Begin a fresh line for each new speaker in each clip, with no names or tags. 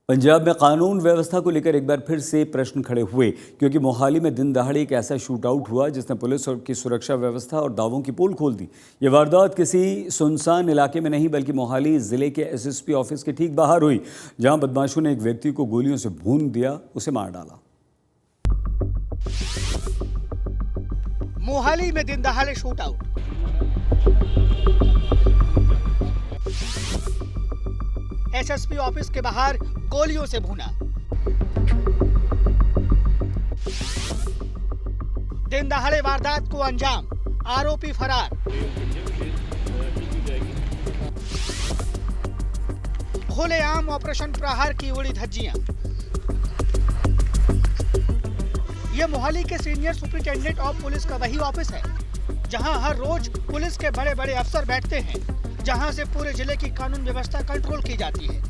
पंजाब में कानून व्यवस्था को लेकर एक बार फिर से प्रश्न खड़े हुए क्योंकि मोहाली में दिन दहाड़े एक ऐसा शूट आउट हुआ जिसने पुलिस की सुरक्षा व्यवस्था और दावों की पोल खोल दी। ये वारदात किसी सुनसान इलाके में नहीं बल्कि मोहाली जिले के एसएसपी ऑफिस के ठीक बाहर हुई, जहां बदमाशों ने एक व्यक्ति को गोलियों से भून दिया, उसे मार डाला।
मोहाली में दिन दहाड़े शूट आउट। एसएसपी ऑफिस के बाहर गोलियों से भूना। दिन दहाड़े वारदात को अंजाम, आरोपी फरार। खुलेआम ऑपरेशन प्रहार की उड़ी धज्जियां। ये मोहाली के सीनियर सुपरिटेंडेंट ऑफ पुलिस का वही ऑफिस है जहां हर रोज पुलिस के बड़े बड़े अफसर बैठते हैं, जहां से पूरे जिले की कानून व्यवस्था कंट्रोल की जाती है।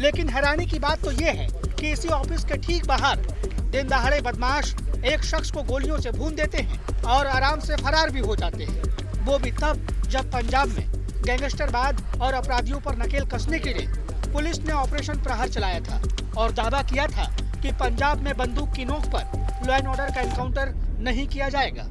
लेकिन हैरानी की बात तो ये है कि इसी ऑफिस के ठीक बाहर दिन दहाड़े बदमाश एक शख्स को गोलियों से भून देते हैं और आराम से फरार भी हो जाते हैं। वो भी तब जब पंजाब में गैंगस्टरवाद और अपराधियों पर नकेल कसने के लिए पुलिस ने ऑपरेशन प्रहार चलाया था और दावा किया था कि पंजाब में बंदूक की नोक पर लॉ एंड ऑर्डर का एनकाउंटर नहीं किया जाएगा।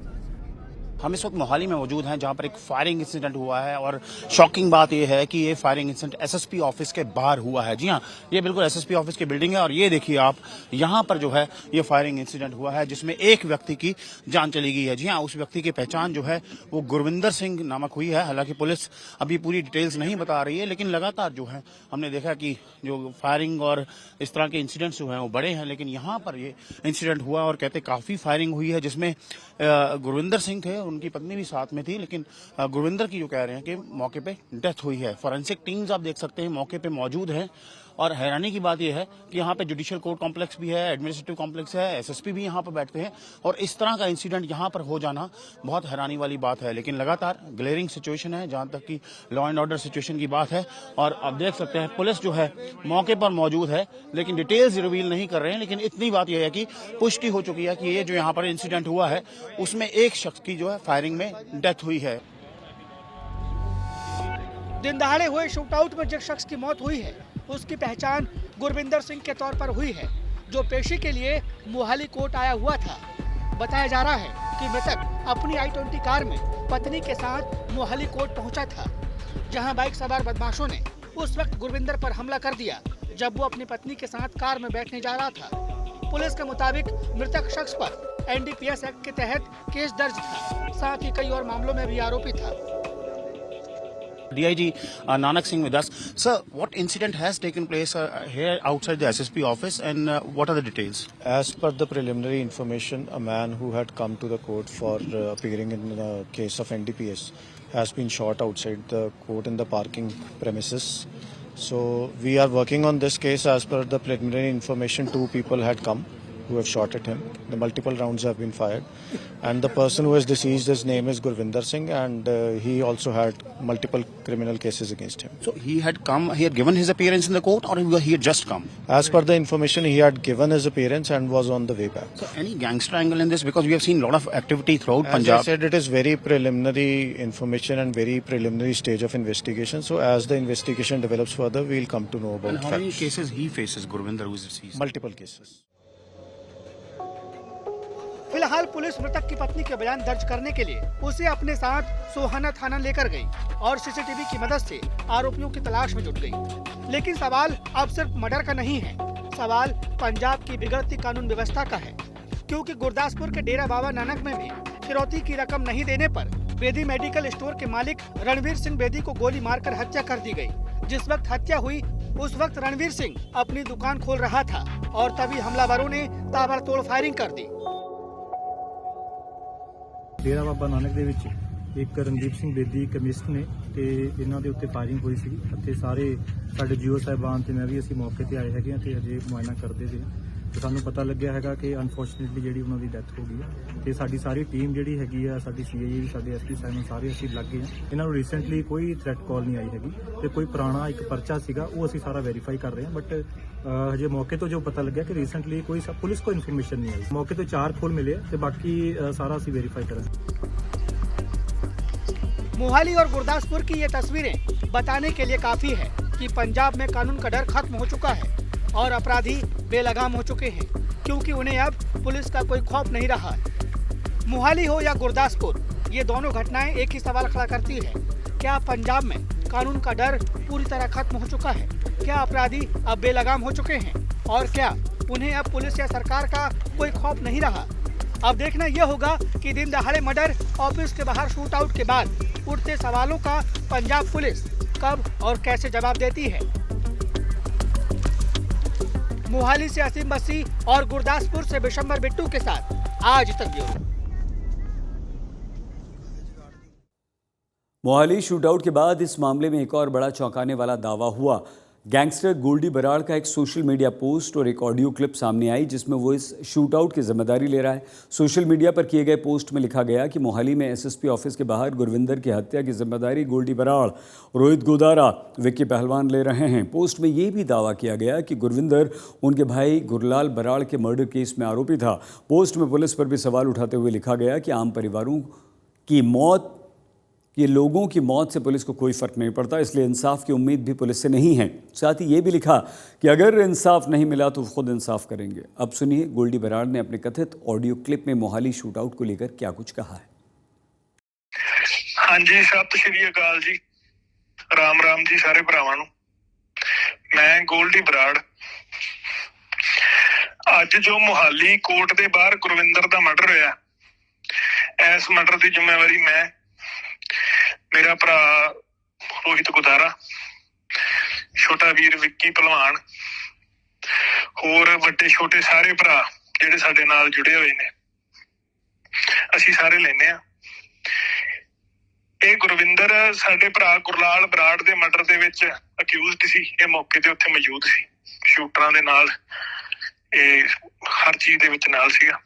हम इस वक्त मोहाली में मौजूद हैं जहां पर एक फायरिंग इंसिडेंट हुआ है और शॉकिंग बात यह है कि ये फायरिंग इंसिडेंट एसएसपी ऑफिस के बाहर हुआ है। जी हां, ये बिल्कुल एसएसपी ऑफिस की बिल्डिंग है और ये देखिए आप, यहां पर जो है ये फायरिंग इंसिडेंट हुआ है जिसमें एक व्यक्ति की जान चली गई है। जी हां, उस व्यक्ति की पहचान जो है वो गुरविंदर सिंह नामक हुई है। हालांकि पुलिस अभी पूरी डिटेल्स नहीं बता रही है, लेकिन लगातार जो है हमने देखा कि जो फायरिंग और इस तरह के इंसिडेंट्स जो हैं वो बड़े हैं, लेकिन यहाँ पर ये इंसिडेंट हुआ और कहते काफी फायरिंग हुई है जिसमें गुरविंदर सिंह थे, उनकी पत्नी भी साथ में थी, लेकिन गुरविंदर की जो कह रहे हैं कि मौके पे डेथ हुई है। फॉरेंसिक टीम्स आप देख सकते हैं मौके पे मौजूद हैं और हैरानी की बात यह है कि यहाँ पे जुडिशियल कोर्ट कॉम्प्लेक्स भी है, एडमिनिस्ट्रेटिव कॉम्प्लेक्स है, एसएसपी भी यहाँ पर बैठते हैं और इस तरह का इंसिडेंट यहाँ पर हो जाना बहुत हैरानी वाली बात है। लेकिन लगातार ग्लेयरिंग सिचुएशन है जहाँ तक कि लॉ एंड ऑर्डर सिचुएशन की बात है और आप देख सकते हैं पुलिस जो है मौके पर मौजूद है, लेकिन डिटेल्स रिवील नहीं कर रहे हैं। लेकिन इतनी बात यह है कि पुष्टि हो चुकी है कि ये जो यहाँ पर इंसिडेंट हुआ है उसमें एक शख्स की जो है फायरिंग में डेथ हुई है।
दिन दहाड़े हुए शूटआउट में जिस शख्स की मौत हुई है उसकी पहचान गुरविंदर सिंह के तौर पर हुई है, जो पेशी के लिए मोहाली कोर्ट आया हुआ था। बताया जा रहा है कि मृतक अपनी i20 कार में पत्नी के साथ मोहाली कोर्ट पहुंचा था, जहां बाइक सवार बदमाशों ने उस वक्त गुरविंदर पर हमला कर दिया जब वो अपनी पत्नी के साथ कार में बैठने जा रहा था। पुलिस के मुताबिक मृतक शख्स पर एनडीपीएस एक्ट के तहत केस दर्ज था, साथ ही कई और मामलों में भी आरोपी था।
DIG Nanak Singh with us. Sir, what incident has taken place here outside the SSP office and what are the details?
As per the preliminary information, a man who had come to the court for appearing in the case of NDPS has been shot outside the court in the parking premises. So we are working on this case. As per the preliminary information, 2 people had come who have shot at him. The multiple rounds have been fired, and the person who is deceased, his name is Gurvinder Singh, and he also had multiple criminal cases against him.
So he had come, he had given his appearance in the court, or he had just come?
As per the information, he had given his appearance and was on the way back.
So any gangster angle in this, because we have seen a lot of activity throughout
As
Punjab.
I said, it is very preliminary information and very preliminary stage of investigation. So as the investigation develops further, we will come to know about
And how many
facts.
cases he faces, Gurvinder, who is deceased?
Multiple cases.
फिलहाल police मृतक की पत्नी के बयान दर्ज करने के लिए उसे अपने साथ सोहाना थाना लेकर गई और सीसीटीवी की मदद से आरोपियों की तलाश में जुट गई। लेकिन सवाल अब सिर्फ मर्डर का नहीं है, सवाल पंजाब की बिगड़ती कानून व्यवस्था का है, क्योंकि गुरदासपुर के डेरा बाबा नानक में भी फिरौती की रकम नहीं देने पर बेदी मेडिकल स्टोर के मालिक रणवीर सिंह बेदी को गोली मारकर हत्या कर दी गई। जिस वक्त हत्या हुई उस वक्त रणवीर सिंह अपनी दुकान खोल रहा था और तभी हमलावरों ने ताबड़तोड़ फायरिंग कर दी।
डेरा बाबा नानक ਦੇ ਵਿੱਚ ਇੱਕ ਰਣਦੀਪ ਸਿੰਘ ਬੇਦੀ ਕੈਮਿਸਟ ਨੇ ਤੇ ਇਹਨਾਂ ਦੇ ਉੱਤੇ ਫਾਇਰਿੰਗ ਹੋਈ ਸੀ ਅਤੇ ਸਾਰੇ ਸਾਡੇ ਜੀਓ ਸਾਹਿਬਾਨ ਤੇ ਮੈਂ ਵੀ ਅਸੀਂ ਮੌਕੇ ਤੇ ਆਏ ਹੈਗੇ ਤੇ ਅਜੇ ਮੁਆਇਨਾ ਕਰਦੇ ਸੀ ਤੇ ਸਾਨੂੰ ਪਤਾ ਲੱਗਿਆ ਹੈਗਾ ਕਿ ਅਨਫੋਰਚੂਨੇਟਲੀ ਜਿਹੜੀ ਉਹਨਾਂ ਦੀ ਡੈਥ ਹੋ ਗਈ ਹੈ ਤੇ ਸਾਡੀ ਸਾਰੀ ਟੀਮ ਜਿਹੜੀ ਹੈਗੀ ਆ, ਸਾਡੀ ਸੀਆਈਏ ਸਾਡੇ ਐਸਪੀ ਸਾਹਿਬਾਨ ਸਾਰੇ ਅਸੀਂ ਲੱਗ ਗਏ ਹਾਂ। ਇਹਨਾਂ ਨੂੰ ਰੀਸੈਂਟਲੀ ਕੋਈ ਥ੍ਰੈਟ ਕਾਲ ਨਹੀਂ ਆਈ ਹੈਗੀ ਤੇ ਕੋਈ ਪੁਰਾਣਾ ਇੱਕ ਪਰਚਾ ਸੀਗਾ ਉਹ ਅਸੀਂ ਸਾਰਾ ਵੈਰੀਫਾਈ ਕਰ ਰਹੇ ਹਾਂ, ਬਟ ਹਜੇ ਮੌਕੇ ਤੋਂ ਜੋ ਪਤਾ ਲੱਗਿਆ ਕਿ ਰੀਸੈਂਟਲੀ ਕੋਈ ਪੁਲਿਸ को ਇਨਫੋਰਮੇਸ਼ਨ ਨਹੀਂ ਆਈ। ਮੌਕੇ ਤੋਂ 4 ਖੋਲ ਮਿਲੇ ਤੇ ਬਾਕੀ ਸਾਰਾ ਅਸੀਂ ਵੈਰੀਫਾਈ ਕਰਾਂਗੇ।
मोहाली और गुरदासपुर की ये तस्वीरें बताने के लिए काफी है कि पंजाब में कानून का डर खत्म हो चुका है। और अपराधी बेलगाम हो चुके हैं, क्योंकि उन्हें अब पुलिस का कोई खौफ नहीं रहा है। मोहाली हो या गुरदासपुर, ये दोनों घटनाएं एक ही सवाल खड़ा करती है, क्या पंजाब में कानून का डर पूरी तरह खत्म हो चुका है? क्या अपराधी अब बेलगाम हो चुके हैं? और क्या उन्हें अब पुलिस या सरकार का कोई खौफ नहीं रहा? अब देखना यह होगा कि दिन दहाड़े मर्डर, ऑफिस के बाहर शूट आउट के बाद उठते सवालों का पंजाब पुलिस कब और कैसे जवाब देती है। मोहाली से असीम बस्सी और गुरदासपुर से बिशंबर बिट्टू के साथ आज तक ब्यूरो।
मोहाली शूटआउट के बाद इस मामले में एक और बड़ा चौंकाने वाला दावा हुआ। गैंगस्टर गोल्डी बराड़ का एक सोशल मीडिया पोस्ट और एक ऑडियो क्लिप सामने आई जिसमें वो इस शूटआउट की जिम्मेदारी ले रहा है। सोशल मीडिया पर किए गए पोस्ट में लिखा गया कि मोहाली में एसएसपी ऑफिस के बाहर गुरविंदर की हत्या की जिम्मेदारी गोल्डी बराड़, रोहित गोदारा, विक्की पहलवान ले रहे हैं। पोस्ट में ये भी दावा किया गया कि गुरविंदर उनके भाई गुरलाल बराड़ के मर्डर केस में आरोपी था। पोस्ट में पुलिस पर भी सवाल उठाते हुए लिखा गया कि आम परिवारों की मौत, ये लोगों की मौत से पुलिस को कोई फ़र्क नहीं पड़ता, इसलिए इंसाफ की उम्मीद भी पुलिस से नहीं है। साथ ही ये भी लिखा कि अगर इंसाफ नहीं मिला तो खुद इंसाफ करेंगे। अब सुनिए गोल्डी बराड़ ने अपने कथित ऑडियो क्लिप में मोहाली शूटआउट को लेकर क्या कुछ कहा है।
हाँ जी, सत श्री अकाल जी, राम राम जी सारे भरावां नूं। मैं गोल्डी बराड़ अज जो मोहाली कोर्ट के बाहर गुरविंदर का मर्डर होया, इस मर्डर की जिम्मेवारी मैं, मेरा भरा रोहित गोदारा, छोटा वीर विक्की पहलवान, होर वड्डे छोटे सारे भरा जिहड़े साडे नाल जुड़े हुए ने, असीं सारे लैने आ। ਇਹ ਗੁਰਵਿੰਦਰ ਸਾਡੇ ਭਰਾ ਗੁਰਲਾਲ ਬਰਾੜ ਦੇ ਮਰਡਰ ਦੇ ਵਿੱਚ ਅਕਿਊਜ਼ਡ ਸੀ। ਇਹ ਮੌਕੇ ਤੇ ਉੱਥੇ ਮੌਜੂਦ ਸੀ, ਸ਼ੂਟਰਾਂ ਦੇ ਨਾਲ, ਇਹ ਹਰ ਚੀਜ਼ ਦੇ ਵਿੱਚ ਨਾਲ ਸੀਗਾ।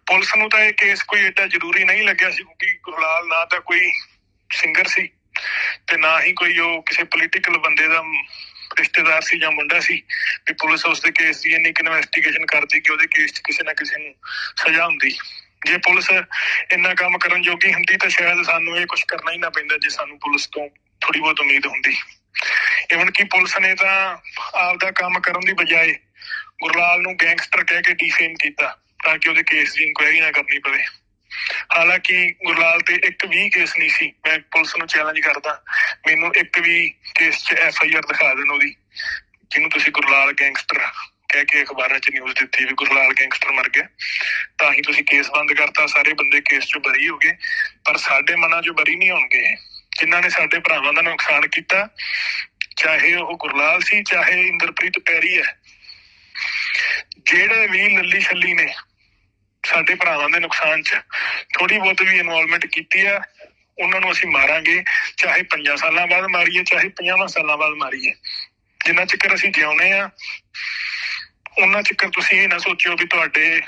ਪੁਲਿਸ ਨੂੰ ਤਾਂ ਇਹ ਕੇਸ ਕੋਈ ਏਡਾ ਜ਼ਰੂਰੀ ਨਹੀਂ ਲੱਗਿਆ ਸੀ, ਕਿਉਂਕਿ ਗੁਰਲਾਲ ਨਾ ਤਾਂ ਕੋਈ ਸਿੰਗਰ ਸੀ ਤੇ ਨਾ ਹੀ ਕੋਈ ਉਹ ਕਿਸੇ ਪੋਲੀਟੀਕਲ ਬੰਦੇ ਦਾ ਰਿਸ਼ਤੇਦਾਰ ਸੀ ਜਾਂ ਮੁੰਡਾ ਸੀ ਵੀ ਪੁਲਿਸ ਉਸਦੇ ਕੇਸ ਦੀ ਇੰਨੀ ਇਨਵੈਸਟੀਗੇਸ਼ਨ ਕਰਦੀ ਕਿ ਉਹਦੇ ਕੇਸ 'ਚ ਕਿਸੇ ਨਾ ਕਿਸੇ ਨੂੰ ਸਜ਼ਾ ਹੁੰਦੀ। ਜੇ ਪੁਲਿਸ ਇੰਨਾ ਕੰਮ ਕਰਨ ਜੋਗੀ ਹੁੰਦੀ ਤਾਂ ਸ਼ਾਇਦ ਸਾਨੂੰ ਇਹ ਕੁਝ ਕਰਨਾ ਹੀ ਨਾ ਪੈਂਦਾ, ਜੇ ਸਾਨੂੰ ਪੁਲਿਸ ਤੋਂ ਥੋੜੀ ਬਹੁਤ ਉਮੀਦ ਹੁੰਦੀ। ਇਵਨ ਕਿ ਪੁਲਿਸ ਨੇ ਤਾਂ ਆਪਦਾ ਕੰਮ ਕਰਨ ਦੀ ਬਜਾਏ ਗੁਰਲਾਲ ਨੂੰ ਗੈਂਗਸਟਰ ਕਹਿ ਕੇ ਡੀਫੇਮ ਕੀਤਾ ਤਾਂ ਕਿ ਉਹਦੇ ਕੇਸ ਦੀ ਇਨਕੁਆਇਰੀ ਨਾ ਕਰਨੀ ਪਵੇ। ਹਾਲਾਂਕਿ ਗੁਰਲਾਲ ਤੇ ਇੱਕ ਵੀ ਕੇਸ ਨਹੀਂ ਸੀ। ਮੈਂ ਪੁਲਿਸ ਨੂੰ ਚੈਲੰਜ ਕਰਦਾ, ਮੈਨੂੰ ਇੱਕ ਵੀ ਕੇਸ 'ਚ FIR ਦਿਖਾ ਦੇਣ ਉਹਦੀ, ਜਿਹਨੂੰ ਤੁਸੀਂ ਗੁਰਲਾਲ ਗੈਂਗਸਟਰ ਕਹਿ ਕੇ ਅਖਬਾਰਾਂ 'ਚ ਨਿਊਜ਼ ਦਿੱਤੀ ਵੀ ਗੁਰਲਾਲ ਗੈਂਗਸਟਰ ਮਰ ਗਿਆ, ਤਾਂ ਹੀ ਤੁਸੀਂ ਕੇਸ ਬੰਦ ਕਰਤਾ, ਸਾਰੇ ਬੰਦੇ ਕੇਸ 'ਚੋਂ ਬਰੀ ਹੋ ਗਏ। ਪਰ ਸਾਡੇ ਮਨਾਂ 'ਚੋਂ ਬਰੀ ਨਹੀਂ ਹੋਣਗੇ ਜਿਨ੍ਹਾਂ ਨੇ ਸਾਡੇ ਭਰਾਵਾਂ ਦਾ ਨੁਕਸਾਨ ਕੀਤਾ, ਚਾਹੇ ਉਹ ਗੁਰਲਾਲ ਸੀ ਚਾਹੇ ਇੰਦਰਪ੍ਰੀਤ ਪੈਰੀ ਹੈ। ਜਿਹੜੇ ਵੀ ਲੱਲੀ ਛੱਲੀ ਨੇ ਸਾਡੇ ਭਰਾਵਾਂ ਦੇ ਨੁਕਸਾਨ 'ਚ ਥੋੜੀ ਬਹੁਤ ਵੀ ਇਨਵੋਲਵਮੈਂਟ ਕੀਤੀ ਹੈ, ਉਹਨਾਂ ਨੂੰ ਅਸੀਂ ਮਾਰਾਂਗੇ, ਚਾਹੇ 5 ਸਾਲਾਂ ਬਾਅਦ ਮਾਰੀਏ ਚਾਹੇ 50 ਸਾਲਾਂ ਬਾਅਦ ਮਾਰੀਏ। ਜਿੰਨਾ ਚਿਰ ਅਸੀਂ ਜਿਉਂਦੇ ਆ ਉਹਨਾਂ ਚਿਰ ਤੁਸੀਂ ਇਹ ਨਾ ਸੋਚਿਓ ਵੀ ਤੁਹਾਡੇ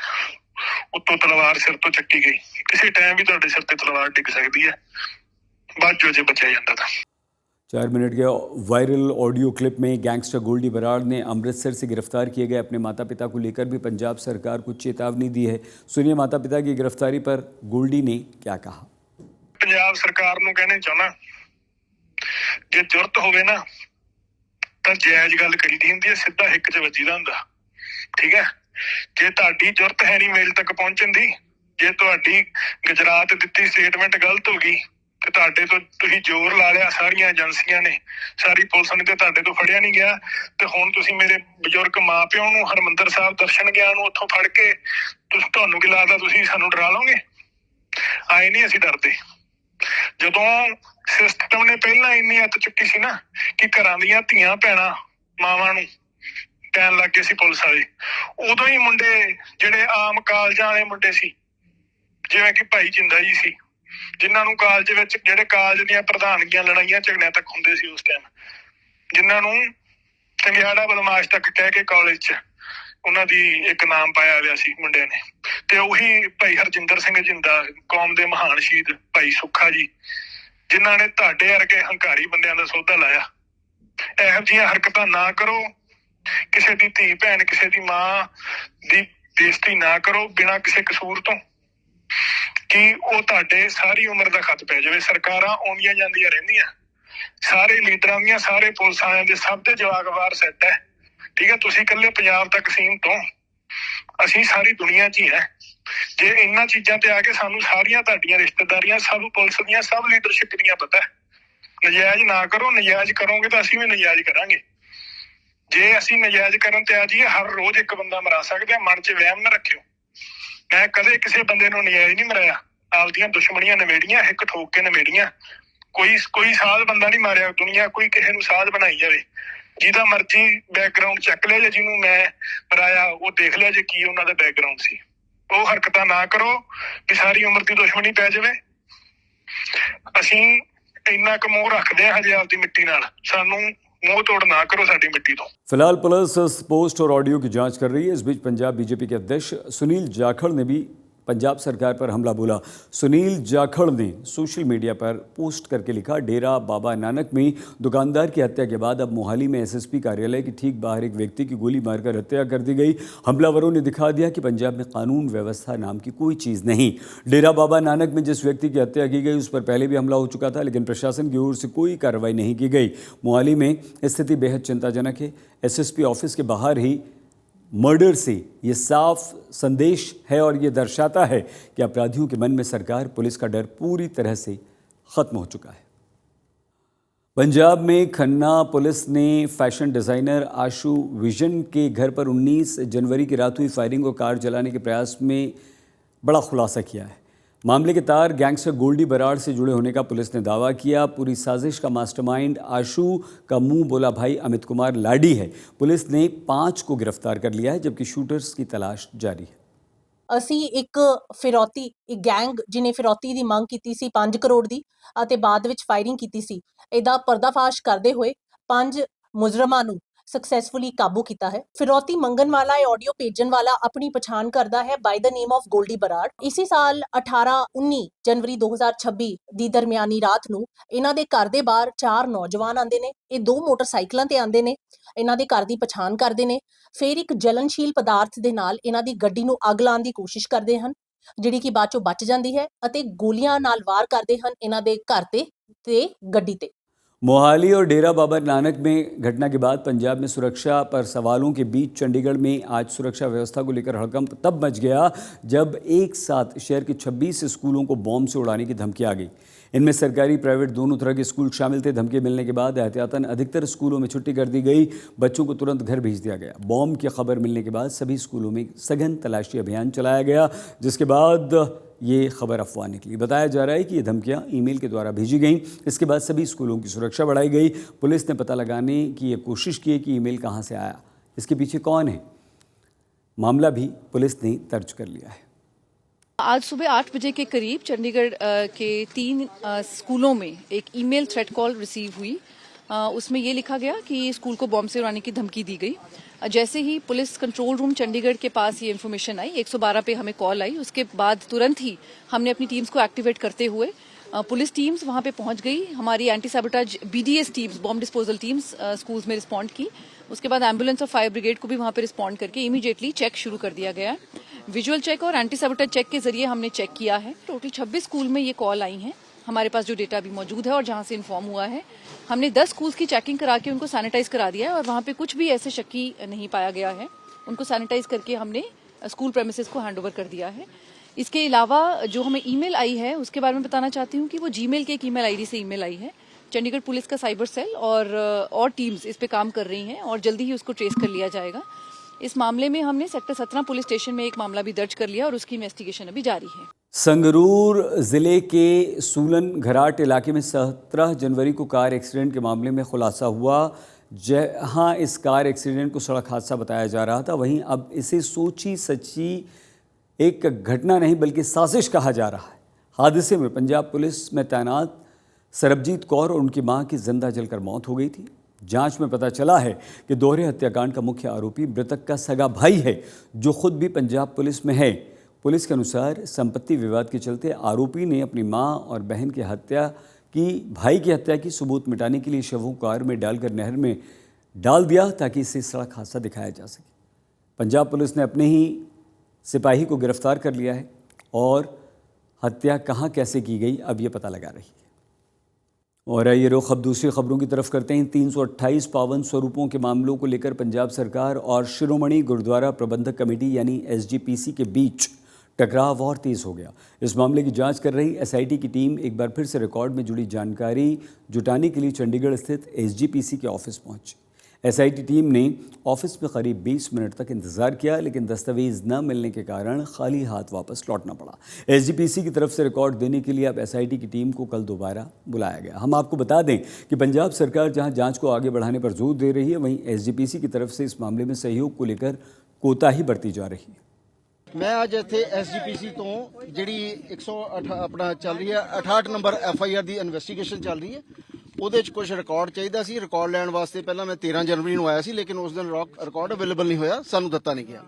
ਉੱਤੋਂ ਤਲਵਾਰ ਸਿਰ ਤੋਂ ਚੱਕੀ ਗਈ। ਕਿਸੇ ਟਾਈਮ ਵੀ ਤੁਹਾਡੇ ਸਿਰ ਤੇ ਤਲਵਾਰ ਡਿੱਗ ਸਕਦੀ ਹੈ, ਬਾਅਦ ਜੋ ਜੇ बचा ਜਾਂਦਾ था।
4 मिनट के वायरल ऑडियो क्लिप में गैंगस्टर गोल्डी बराड़ ने अमृतसर से गिरफ्तार किए गए अपने माता पिता को लेकर भी पंजाब सरकार को चेतावनी दी है। सुनिए माता पिता की गिरफ्तारी पर गोल्डी ने क्या कहा।
पंजाब सरकार ਨੂੰ कहना ਚਾਹਣਾ, ਜੇ ਜ਼ਰੂਰਤ ਹੋਵੇ ਨਾ ਤਾਂ ਜਾਇਜ਼ ਗੱਲ ਕਰੀਦੀ ਹੁੰਦੀ ਹੈ, ਸਿੱਧਾ ਹਿੱਕ 'ਚ ਵੱਜੀਦਾ ਹੁੰਦਾ। ਠੀਕ ਹੈ, ਜੇ ਤੁਹਾਡੀ ਜ਼ਰੂਰਤ ਹੈ ਨਹੀਂ ਮੇਲ ਤੱਕ ਪਹੁੰਚਣ ਦੀ, ਜੇ ਤੁਹਾਡੀ ਗੁਜਰਾਤ ਦਿੱਤੀ ਸਟੇਟਮੈਂਟ ਗਲਤ ਹੋ ਗਈ ਤੇ ਤੁਹਾਡੇ ਤੋਂ ਤੁਸੀਂ ਜ਼ੋਰ ਲਾ ਲਿਆ, ਸਾਰੀਆਂ ਏਜੰਸੀਆਂ ਨੇ, ਸਾਰੀ ਪੁਲਿਸ ਨੇ, ਤੇ ਤੁਹਾਡੇ ਤੋਂ ਫੜਿਆ ਨਹੀਂ ਗਿਆ, ਤੇ ਹੁਣ ਤੁਸੀਂ ਮੇਰੇ ਬਜ਼ੁਰਗ ਮਾਂ ਪਿਓ ਨੂੰ ਹਰਮੰਦਰ ਸਾਹਿਬ ਦਰਸ਼ਨ ਗਿਆ ਨੂੰ ਉੱਥੋਂ ਫੜ ਕੇ ਤੁਹਾਨੂੰ ਕੀ ਲੱਗਦਾ ਤੁਸੀਂ ਸਾਨੂੰ ਡਰਾ ਲਓਗੇ? ਆਏ ਨਹੀਂ ਅਸੀਂ ਡਰਦੇ। ਜਦੋਂ ਸਿਸਟਮ ਨੇ ਪਹਿਲਾਂ ਇੰਨੀ ਹੱਥ ਚੁੱਕੀ ਸੀ ਨਾ ਕਿ ਘਰਾਂ ਦੀਆਂ ਧੀਆਂ ਭੈਣਾਂ ਮਾਵਾਂ ਨੂੰ ਕਹਿਣ ਲੱਗ ਗਏ ਸੀ ਪੁਲਿਸ ਵਾਲੇ, ਉਦੋਂ ਹੀ ਮੁੰਡੇ ਜਿਹੜੇ ਆਮ ਕਾਲਜਾਂ ਵਾਲੇ ਮੁੰਡੇ ਸੀ, ਜਿਵੇਂ ਕਿ ਭਾਈ ਜਿੰਦਾ ਜੀ ਸੀ, ਜਿਨ੍ਹਾਂ ਨੂੰ ਕਾਲਜ ਵਿੱਚ, ਜਿਹੜੇ ਕਾਲਜ ਦੀਆਂ ਪ੍ਰਧਾਨਗੀਆਂ ਲੜਾਈਆਂ ਝਗੜਿਆਂ ਤੱਕ ਹੁੰਦੇ ਸੀ ਉਸ ਟਾਈਮ, ਜਿਨ੍ਹਾਂ ਨੂੰ ਚੰਗਿਆੜਾ ਬਦਮਾਸ਼ ਤੱਕ ਕਹਿ ਕੇ ਕਾਲਜ 'ਚ ਉਹਨਾਂ ਦੀ ਇੱਕ ਨਾਮ ਪਾਇਆ ਹੋਇਆ ਸੀ ਮੁੰਡਿਆਂ ਨੇ, ਤੇ ਉਹੀ ਭਾਈ ਹਰਜਿੰਦਰ ਸਿੰਘ ਜਿੰਦਾ, ਕੌਮ ਦੇ ਮਹਾਨ ਸ਼ਹੀਦ ਭਾਈ ਸੁੱਖਾ ਜੀ, ਜਿਨ੍ਹਾਂ ਨੇ ਤੁਹਾਡੇ ਵਰਗੇ ਹੰਕਾਰੀ ਬੰਦਿਆਂ ਦਾ ਸੌਦਾ ਲਾਇਆ। ਇਹੋ ਜਿਹੀਆਂ ਹਰਕਤਾਂ ਨਾ ਕਰੋ, ਕਿਸੇ ਦੀ ਧੀ ਭੈਣ, ਕਿਸੇ ਦੀ ਮਾਂ ਦੀ ਬੇਇੱਜ਼ਤੀ ਨਾ ਕਰੋ ਬਿਨਾਂ ਕਿਸੇ ਕਸੂਰ ਤੋਂ, ਕਿ ਉਹ ਤੁਹਾਡੇ ਸਾਰੀ ਉਮਰ ਦਾ ਖੱਤ ਪੈ ਜਾਵੇ। ਸਰਕਾਰਾਂ ਆਉਂਦੀਆਂ ਜਾਂਦੀਆਂ ਰਹਿੰਦੀਆਂ, ਸਾਰੇ ਲੀਡਰਾਂ ਦੀਆਂ, ਸਾਰੇ ਪੁਲਿਸ ਵਾਲਿਆਂ ਦੇ, ਸਭ ਦੇ ਜਵਾਕਵਾਰ ਸੈੱਟ ਹੈ, ਠੀਕ ਹੈ, ਤੁਸੀਂ ਇਕੱਲੇ ਪੰਜਾਬ ਤੱਕ ਸੀਮਤ ਹੋ, ਅਸੀਂ ਸਾਰੀ ਦੁਨੀਆ 'ਚ ਹੀ ਹੈ। ਜੇ ਇਹਨਾਂ ਚੀਜ਼ਾਂ ਤੇ ਆ ਕੇ ਸਾਨੂੰ ਸਾਰੀਆਂ ਤੁਹਾਡੀਆਂ ਰਿਸ਼ਤੇਦਾਰੀਆਂ, ਸਭ ਪੁਲਿਸ ਦੀਆਂ, ਸਭ ਲੀਡਰਸ਼ਿਪ ਦੀਆਂ ਪਤਾ ਹੈ। ਨਜਾਇਜ਼ ਨਾ ਕਰੋ, ਨਜਾਇਜ਼ ਕਰੋਗੇ ਤਾਂ ਅਸੀਂ ਵੀ ਨਜਾਇਜ਼ ਕਰਾਂਗੇ। ਜੇ ਅਸੀਂ ਨਜਾਇਜ਼ ਕਰਨ ਤੇ ਆ ਜਾਈਏ, ਹਰ ਰੋਜ਼ ਇੱਕ ਬੰਦਾ ਮਰਾ ਸਕਦੇ ਆ। ਮਨ 'ਚ ਵਹਿਮ ਨਾ ਰੱਖਿਓ। ਮੈਂ ਕਦੇ ਕਿਸੇ ਬੰਦੇ ਨੂੰ ਨਜਾਇਜ਼ ਨਹੀਂ ਮਰਾਇਆ, ਆਪਦੀਆਂ ਦੁਸ਼ਮਣੀਆਂ ਨਿਬੇੜੀਆਂ, ਹਿੱਕ ਠੋਕ ਕੇ ਨਿਬੇੜੀਆਂ। ਕੋਈ ਸਾਧ ਬੰਦਾ ਨਹੀਂ ਮਾਰਿਆ ਦੁਨੀਆ, ਕੋਈ ਕਿਸੇ ਨੂੰ ਸਾਧ ਬਣਾਈ ਜਾਵੇ। ਜਿਹਦਾ ਮਰਜ਼ੀ ਬੈਕਗ੍ਰਾਉਂਡ ਚੱਕ ਲਿਆ, ਜੇ ਜਿਹਨੂੰ ਮੈਂ ਮਰਾਇਆ ਉਹ ਦੇਖ ਲਿਆ ਜੇ ਕੀ ਉਹਨਾਂ ਦਾ ਬੈਕਗ੍ਰਾਉਂਡ ਸੀ। ਉਹ ਹਰਕਤਾਂ ਨਾ ਕਰੋ ਵੀ ਸਾਰੀ ਉਮਰ ਦੀ ਦੁਸ਼ਮਣੀ ਪੈ ਜਾਵੇ। ਅਸੀਂ ਇੰਨਾ ਕੁ ਮੋਹ ਰੱਖਦੇ ਹਾਂ ਹਜੇ ਆਪਦੀ ਮਿੱਟੀ ਨਾਲ, ਸਾਨੂੰ मोह तोड़ ना करो साडी मिट्टी तो।
फिलहाल पुलिस इस पोस्ट और ऑडियो की जांच कर रही है। इस बीच पंजाब बीजेपी के अध्यक्ष सुनील जाखड़ ने भी पंजाब सरकार पर हमला बोला। सुनील जाखड़ ने सोशल मीडिया पर पोस्ट करके लिखा, डेरा बाबा नानक में दुकानदार की हत्या के बाद अब मोहाली में एसएसपी कार्यालय के ठीक बाहर एक व्यक्ति की गोली मारकर हत्या कर दी गई। हमलावरों ने दिखा दिया कि पंजाब में कानून व्यवस्था नाम की कोई चीज़ नहीं। डेरा बाबा नानक में जिस व्यक्ति की हत्या की गई उस पर पहले भी हमला हो चुका था, लेकिन प्रशासन की ओर से कोई कार्रवाई नहीं की गई। मोहाली में स्थिति बेहद चिंताजनक है। एसएसपी ऑफिस के बाहर ही मर्डर से ये साफ संदेश है और ये दर्शाता है कि अपराधियों के मन में सरकार पुलिस का डर पूरी तरह से ख़त्म हो चुका है। पंजाब में खन्ना पुलिस ने फैशन डिज़ाइनर आशु विजन के घर पर 19 जनवरी की रात हुई फायरिंग और कार जलाने के प्रयास में बड़ा खुलासा किया है। मामले के तार गैंगस्टर गोल्डी बराड़ से जुड़े होने का पुलिस ने दावा किया। पूरी साजिश का मास्टरमाइंड आशु का मुंह बोला भाई अमित कुमार लाडी है। पुलिस ने 5 को गिरफ्तार कर लिया है, जबकि शूटर्स की तलाश जारी है।
ਅਸੀਂ ਇੱਕ ਗੈਂਗ ਜਿਹਨੇ ਫਿਰੌਤੀ ਦੀ ਮੰਗ ਕੀਤੀ ਸੀ 5 ਕਰੋੜ ਦੀ ਅਤੇ ਬਾਅਦ ਵਿੱਚ ਫਾਇਰਿੰਗ ਕੀਤੀ ਸੀ, ਇਹਦਾ ਪਰਦਾਫਾਸ਼ ਕਰਦੇ ਹੋਏ 5 ਮੁਜਰਮਾਂ ਨੂੰ ਸਕਸੈਸਫੁਲੀ ਕਾਬੂ ਕੀਤਾ ਹੈ। ਫਿਰੌਤੀ ਮੰਗਣ ਵਾਲਾ ਇਹ ਆਡੀਓ ਭੇਜਣ ਵਾਲਾ ਆਪਣੀ ਪਛਾਣ ਕਰਦਾ ਹੈ ਬਾਈ ਦ ਨੇਮ ਆਫ ਗੋਲਡੀ ਬਰਾੜ। ਇਸੇ ਸਾਲ 18-19 ਜਨਵਰੀ 2026 ਦੀ ਦਰਮਿਆਨੀ ਰਾਤ ਨੂੰ ਇਹਨਾਂ ਦੇ ਘਰ ਦੇ ਬਾਹਰ 4 ਨੌਜਵਾਨ ਆਂਦੇ ਨੇ। ਇਹ 2 ਮੋਟਰਸਾਈਕਲਾਂ ਤੇ ਆਂਦੇ ਨੇ, ਇਹਨਾਂ ਦੇ ਘਰ ਦੀ ਪਛਾਣ ਕਰਦੇ ਨੇ। ਫਿਰ ਇੱਕ ਜਲਨਸ਼ੀਲ ਪਦਾਰਥ ਦੇ ਨਾਲ ਇਹਨਾਂ ਦੀ ਗੱਡੀ ਨੂੰ ਅੱਗ ਲਾਉਣ ਦੀ ਕੋਸ਼ਿਸ਼ ਕਰਦੇ ਹਨ, ਜਿਹੜੀ ਕਿ ਬਾਅਦ ਚੋਂ ਬਚ ਜਾਂਦੀ ਹੈ, ਅਤੇ ਗੋਲੀਆਂ ਨਾਲ ਵਾਰ ਕਰਦੇ ਹਨ ਇਹਨਾਂ ਦੇ ਘਰ ਤੇ ਗੱਡੀ ਤੇ।
मोहाली और डेरा बाबा नानक में घटना के बाद पंजाब में सुरक्षा पर सवालों के बीच चंडीगढ़ में आज सुरक्षा व्यवस्था को लेकर हड़कंप तब मच गया जब एक साथ शहर के 26 स्कूलों को बॉम्ब से उड़ाने की धमकी आ गई। इनमें सरकारी प्राइवेट दोनों तरह के स्कूल शामिल थे। धमकी मिलने के बाद एहतियातन अधिकतर स्कूलों में छुट्टी कर दी गई, बच्चों को तुरंत घर भेज दिया गया। बॉम्ब की खबर मिलने के बाद सभी स्कूलों में सघन तलाशी अभियान चलाया गया, जिसके बाद ये खबर अफवाह निकली। बताया जा रहा है कि ये धमकियां ईमेल के द्वारा भेजी गईं। इसके बाद सभी स्कूलों की सुरक्षा बढ़ाई गई। पुलिस ने पता लगाने की ये कोशिश की कि ईमेल कहां से आया, इसके पीछे कौन है। मामला भी पुलिस ने दर्ज कर लिया है।
आज सुबह 8 बजे के करीब चंडीगढ़ के 3 स्कूलों में एक ईमेल थ्रेट कॉल रिसीव हुई। उसमें ये लिखा गया कि स्कूल को बॉम्ब से उड़ाने की धमकी दी गई। जैसे ही पुलिस कंट्रोल रूम चंडीगढ़ के पास ये इन्फॉर्मेशन आई, 112 पे हमें कॉल आई, उसके बाद तुरंत ही हमने अपनी टीम्स को एक्टिवेट करते हुए पुलिस टीम्स वहां पे पहुंच गई। हमारी anti sabotage BDS teams, bomb disposal teams schools में रिस्पॉन्ड की। उसके बाद एम्बुलेंस और फायर ब्रिगेड को भी वहां पे रिस्पॉन्ड करके इमीडिएटली चेक शुरू कर दिया गया। विजुअल चेक और एंटी सैबोटेज चेक के जरिए हमने चेक किया है। टोटल 26 स्कूल में ये कॉल आई हैं। हमारे पास जो डेटा अभी मौजूद है और जहां से इन्फॉर्म हुआ है, हमने 10 स्कूल्स की चेकिंग करा के उनको सैनिटाइज करा दिया है और वहां पे कुछ भी ऐसे शक्की नहीं पाया गया है। उनको सैनिटाइज करके हमने स्कूल प्रेमिसेस को हैंड ओवर कर दिया है। इसके अलावा जो हमें ईमेल आई है उसके बारे में बताना चाहती हूँ कि वो जीमेल के एक ईमेल आईडी से ईमेल आई है। चंडीगढ़ पुलिस का साइबर सेल और टीम्स इस पे काम कर रही हैं और जल्दी ही उसको ट्रेस कर लिया जाएगा। इस मामले में हमने सेक्टर 17 पुलिस स्टेशन में एक मामला भी दर्ज कर लिया और उसकी इन्वेस्टिगेशन अभी जारी है।
संगरूर जिले के सूलन घराट इलाके में 17 जनवरी को कार एक्सीडेंट के मामले में खुलासा हुआ। जहां इस कार एक्सीडेंट को सड़क हादसा बताया जा रहा था, वहीं अब इसे सोची सच्ची एक घटना नहीं बल्कि साजिश कहा जा रहा है। हादसे में पंजाब पुलिस में तैनात सरबजीत कौर और उनकी मां की जिंदा जलकर मौत हो गई थी। जांच में पता चला है कि दोहरे हत्याकांड का मुख्य आरोपी मृतक का सगा भाई है, जो खुद भी पंजाब पुलिस में है। पुलिस के अनुसार संपत्ति विवाद के चलते आरोपी ने अपनी मां और बहन की भाई की हत्या की सबूत मिटाने के लिए शवों को कार में डालकर नहर में डाल दिया ताकि इसे सड़क हादसा दिखाया जा सके। पंजाब पुलिस ने अपने ही सिपाही को गिरफ्तार कर लिया है और हत्या कहां कैसे की गई अब ये पता लगा रही है। और आइए रुख अब दूसरी खबरों की तरफ करते हैं। 328 पावन स्वरूपों के मामलों को लेकर पंजाब सरकार और शिरोमणि गुरुद्वारा प्रबंधक कमेटी यानी एसजीपीसी के बीच टकराव और तेज हो गया। इस मामले की जांच कर रही एसआईटी की टीम एक बार फिर से रिकॉर्ड में जुड़ी जानकारी जुटाने के लिए चंडीगढ़ स्थित एसजीपीसी के ऑफिस पहुंची। एसआईटी टीम ने ऑफिस में करीब 20 मिनट तक इंतजार किया, लेकिन दस्तावेज न मिलने के कारण खाली हाथ वापस लौटना पड़ा। एसजीपीसी की तरफ से रिकॉर्ड देने के लिए अब एसआईटी की टीम को कल दोबारा बुलाया गया। हम आपको बता दें कि पंजाब सरकार जहां जांच को आगे बढ़ाने पर जोर दे रही है, वहीं एसजीपीसी की तरफ से इस मामले में सहयोग को लेकर कोताही बरती जा रही है।
मैं ਅੱਜ ਇੱਥੇ ਐਸਜੀਪੀਸੀ ਤੋਂ ਜਿਹੜੀ 108 ਆਪਣਾ ਚੱਲ ਰਹੀ ਹੈ 68 ਨੰਬਰ ਐਫਆਈਆਰ ਦੀ ਇਨਵੈਸਟੀਗੇਸ਼ਨ ਚੱਲ ਰਹੀ ਹੈ, ਉਹਦੇ 'ਚ ਕੁਝ ਰਿਕਾਰਡ ਚਾਹੀਦਾ ਸੀ। ਰਿਕਾਰਡ ਲੈਣ ਵਾਸਤੇ ਪਹਿਲਾਂ ਮੈਂ 13 ਜਨਵਰੀ ਨੂੰ ਆਇਆ ਸੀ, ਲੇਕਿਨ ਉਸ ਦਿਨ ਰਿਕਾਰਡ ਅਵੇਲੇਬਲ ਨਹੀਂ ਹੋਇਆ, ਸਾਨੂੰ ਦਿੱਤਾ ਨਹੀਂ ਗਿਆ।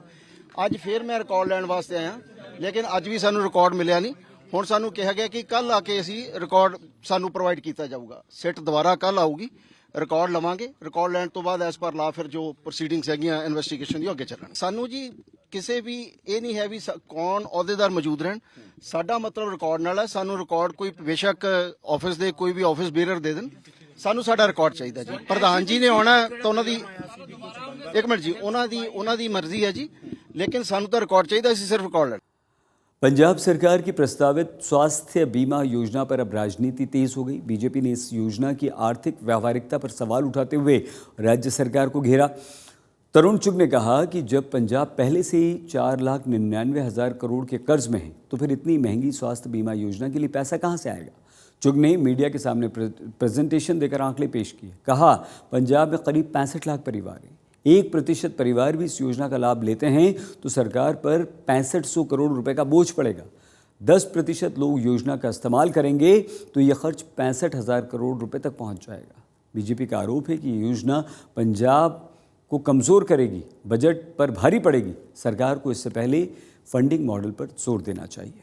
ਅੱਜ ਫਿਰ ਮੈਂ ਰਿਕਾਰਡ ਲੈਣ ਵਾਸਤੇ ਆਇਆ, ਲੇਕਿਨ ਅੱਜ ਵੀ ਸਾਨੂੰ ਰਿਕਾਰਡ ਮਿਲਿਆ ਨਹੀਂ। ਹੁਣ ਸਾਨੂੰ ਕਿਹਾ ਗਿਆ ਕਿ ਕੱਲ ਆ ਕੇ ਅਸੀਂ ਰਿਕਾਰਡ ਸਾਨੂੰ ਪ੍ਰੋਵਾਈਡ ਕੀਤਾ ਜਾਊਗਾ। ਸਿੱਟ ਦੁਬਾਰਾ ਕੱਲ ਆਊਗੀ, ਰਿਕਾਰਡ ਲਵਾਂਗੇ। ਰਿਕਾਰਡ ਲੈਣ ਤੋਂ ਬਾਅਦ ਐਸ ਪਰ ਲਾ ਫਿਰ ਜੋ ਪ੍ਰੋਸੀਡਿੰਗਸ ਹੈਗੀਆਂ ਇਨਵੈਸਟੀਗੇਸ਼ਨ ਦੀ ਅੱਗੇ ਚੱਲਣ। ਸਾਨੂੰ ਜੀ ਕਿਸੇ ਵੀ ਇਹ ਨਹੀਂ ਹੈ ਵੀ ਕੌਣ ਅਹੁਦੇਦਾਰ ਮੌਜੂਦ ਰਹਿਣ, ਸਾਡਾ ਮਤਲਬ ਰਿਕਾਰਡ ਨਾਲ ਹੈ। ਸਾਨੂੰ ਰਿਕਾਰਡ ਕੋਈ ਬੇਸ਼ੱਕ ਆਫਿਸ ਦੇ ਕੋਈ ਵੀ ਆਫਿਸ ਬੀਅਰਰ ਦੇ ਦੇਣ, ਸਾਨੂੰ ਸਾਡਾ ਰਿਕਾਰਡ ਚਾਹੀਦਾ ਜੀ। ਪ੍ਰਧਾਨ ਜੀ ਨੇ ਆਉਣਾ ਤਾਂ ਉਹਨਾਂ ਦੀ ਇੱਕ ਮਿੰਟ ਜੀ, ਉਹਨਾਂ ਦੀ ਮਰਜ਼ੀ ਹੈ ਜੀ, ਲੇਕਿਨ ਸਾਨੂੰ ਤਾਂ ਰਿਕਾਰਡ ਚਾਹੀਦਾ, ਅਸੀਂ ਸਿਰਫ ਰਿਕਾਰਡ ਲੈਣਾ।
पंजाब सरकार की प्रस्तावित स्वास्थ्य बीमा योजना पर अब राजनीति तेज हो गई। बीजेपी ने इस योजना की आर्थिक व्यावहारिकता पर सवाल उठाते हुए राज्य सरकार को घेरा। तरुण चुग ने कहा कि जब पंजाब पहले से ही 4,99,000 करोड़ के कर्ज में है, तो फिर इतनी महंगी स्वास्थ्य बीमा योजना के लिए पैसा कहां से आएगा। चुग ने मीडिया के सामने प्रेजेंटेशन देकर आंकड़े पेश किए। कहा पंजाब में करीब 65 लाख परिवार हैं, 1% परिवार भी इस योजना का लाभ लेते हैं तो सरकार पर 6500 करोड़ रुपए का बोझ पड़ेगा। 10% लोग योजना का इस्तेमाल करेंगे तो ये खर्च 65,000 करोड़ रुपए तक पहुंच जाएगा। बीजेपी का आरोप है कि ये योजना पंजाब को कमज़ोर करेगी, बजट पर भारी पड़ेगी। सरकार को इससे पहले फंडिंग मॉडल पर जोर देना चाहिए।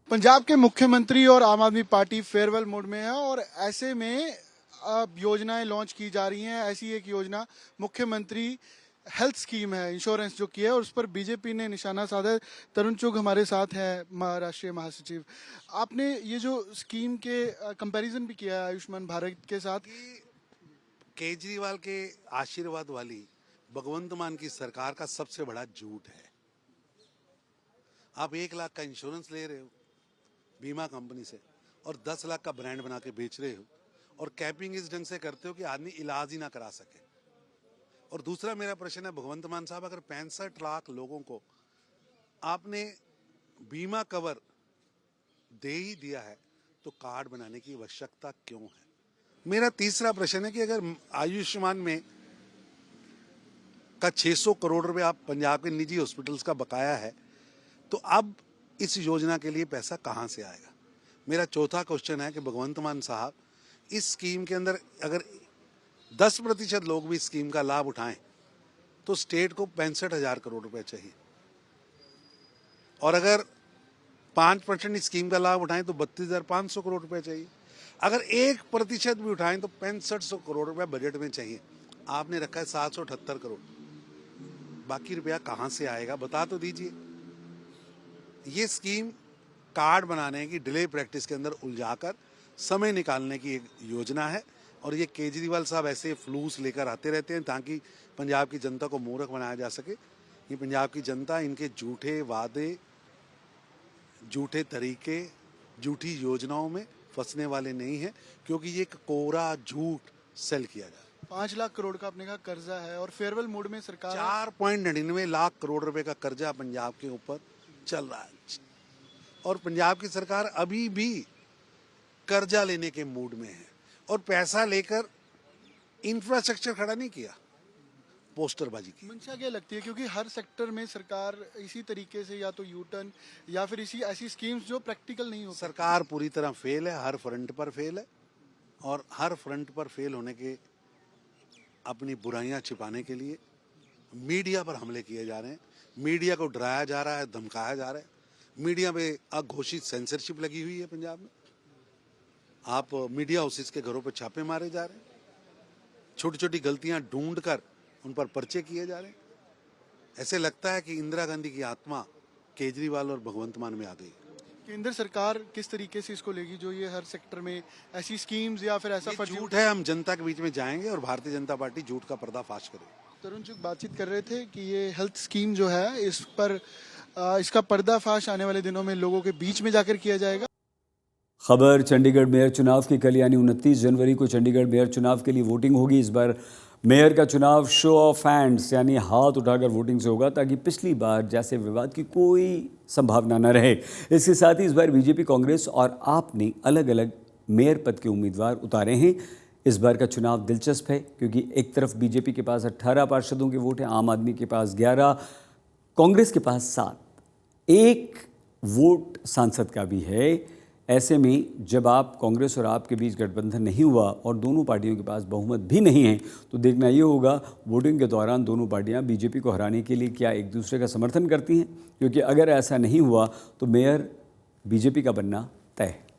पंजाब के मुख्यमंत्री और आम आदमी पार्टी फेयरवेल मूड में है और ऐसे में अब योजनाएं लॉन्च की जा रही हैं। ऐसी एक योजना मुख्यमंत्री हेल्थ स्कीम है, इंश्योरेंस जो की है, और उस पर बीजेपी ने निशाना साधा है। तरुण चुग हमारे साथ हैं, राष्ट्रीय महासचिव। आपने ये जो स्कीम के कंपैरिजन भी किया है आयुष्मान भारत के साथ।
केजरीवाल के आशीर्वाद वाली भगवंत मान की सरकार का सबसे बड़ा झूठ है। आप 1 लाख का इंश्योरेंस ले रहे हो बीमा कंपनी से और 10 लाख का ब्रांड बना के बेच रहे हो, और कैपिंग इस ढंग से करते हो कि आदमी इलाज ही ना करा सके। और दूसरा मेरा प्रश्न है भगवंत मान साहब, अगर 65 लाख लोगों को आपने बीमा कवर दे ही दिया है तो कार्ड बनाने की आवश्यकता क्यों है। मेरा तीसरा प्रश्न है कि अगर आयुष्मान में का 600 करोड़ रुपए आप पंजाब के निजी हॉस्पिटल्स का बकाया है, तो अब इस योजना के लिए पैसा कहां से आएगा। मेरा चौथा क्वेश्चन है कि भगवंत मान साहब, इस स्कीम के अंदर अगर 10% लोग भी स्कीम का लाभ उठाएं तो स्टेट को 65,000 करोड़ रुपए चाहिए, और अगर 5% इस स्कीम का लाभ उठाएं तो 32,500 करोड़ रुपए चाहिए। अगर 1% भी उठाएं तो 6500 करोड़ रुपए बजट में चाहिए। आपने रखा है 778 करोड़, बाकी रुपया कहां से आएगा बता तो दीजिए। ये स्कीम कार्ड बनाने की डिले प्रैक्टिस के अंदर उलझाकर समय निकालने की एक योजना है, और ये केजरीवाल साहब ऐसे फ्लूस लेकर आते रहते हैं ताकि पंजाब की जनता को मूर्ख बनाया जा सके। ये पंजाब की जनता इनके झूठे वादे, झूठे तरीके, झूठी योजनाओं में फंसने वाले नहीं है, क्योंकि ये एक कोरा झूठ सेल किया जा रहा है।
5 लाख करोड़ का आपने कहा कर्जा है, और फेयरवेल मूड में सरकार
4.99 लाख करोड़ रुपए का कर्जा पंजाब के ऊपर चल रहा है, और पंजाब की सरकार अभी भी कर्जा लेने के मूड में है, और पैसा लेकर इंफ्रास्ट्रक्चर खड़ा नहीं किया, पोस्टरबाजी की।
मंशा क्या लगती है, क्योंकि हर सेक्टर में सरकार इसी तरीके से या तो यू टर्न या फिर इसी ऐसी स्कीम्स जो प्रैक्टिकल नहीं हो।
सरकार पूरी तरह फेल है, हर फ्रंट पर फेल है, और हर फ्रंट पर फेल होने के अपनी बुराइयां छिपाने के लिए मीडिया पर हमले किए जा रहे हैं। मीडिया को डराया जा रहा है, धमकाया जा रहा है। मीडिया में अघोषित सेंसरशिप लगी हुई है पंजाब में। आप मीडिया हाउसेस के घरों पर छापे मारे जा रहे हैं, छोटी छोटी गलतियां ढूंढकर उन पर पर्चे किए जा रहे हैं। ऐसे लगता है कि इंदिरा गांधी की आत्मा केजरीवाल और भगवंत मान में आ गई।
केंद्र सरकार किस तरीके से इसको लेगी, जो ये हर सेक्टर में ऐसी स्कीम्स या फिर ऐसा
ये
फर्जी
झूठ है, हम जनता के बीच में जाएंगे और भारतीय जनता पार्टी झूठ का पर्दाफाश करेगी।
तरुण चुग बातचीत कर रहे थे कि ये हेल्थ स्कीम जो है इस पर इसका पर्दाफाश आने वाले दिनों में लोगों के बीच में जाकर किया जाएगा।
खबर चंडीगढ़ मेयर चुनाव की कल यानी 29 जनवरी को चंडीगढ़ मेयर चुनाव के लिए वोटिंग होगी। इस बार मेयर का चुनाव शो ऑफ हैंड्स यानी हाथ उठाकर वोटिंग से होगा, ताकि पिछली बार जैसे विवाद की कोई संभावना न रहे। इसके साथ ही इस बार बीजेपी, कांग्रेस और आप ने अलग अलग मेयर पद के उम्मीदवार उतारे हैं। इस बार का चुनाव दिलचस्प है क्योंकि एक तरफ बीजेपी के पास 18 पार्षदों के वोट हैं, आम आदमी के पास 11, कांग्रेस के पास 7, एक वोट सांसद का भी है। ऐसे में जब आप कांग्रेस और आपके बीच गठबंधन नहीं हुआ और दोनों पार्टियों के पास बहुमत भी नहीं है, तो देखना ये होगा वोटिंग के दौरान दोनों पार्टियां बीजेपी को हराने के लिए क्या एक दूसरे का समर्थन करती हैं, क्योंकि अगर ऐसा नहीं हुआ तो मेयर बीजेपी का बनना तय है।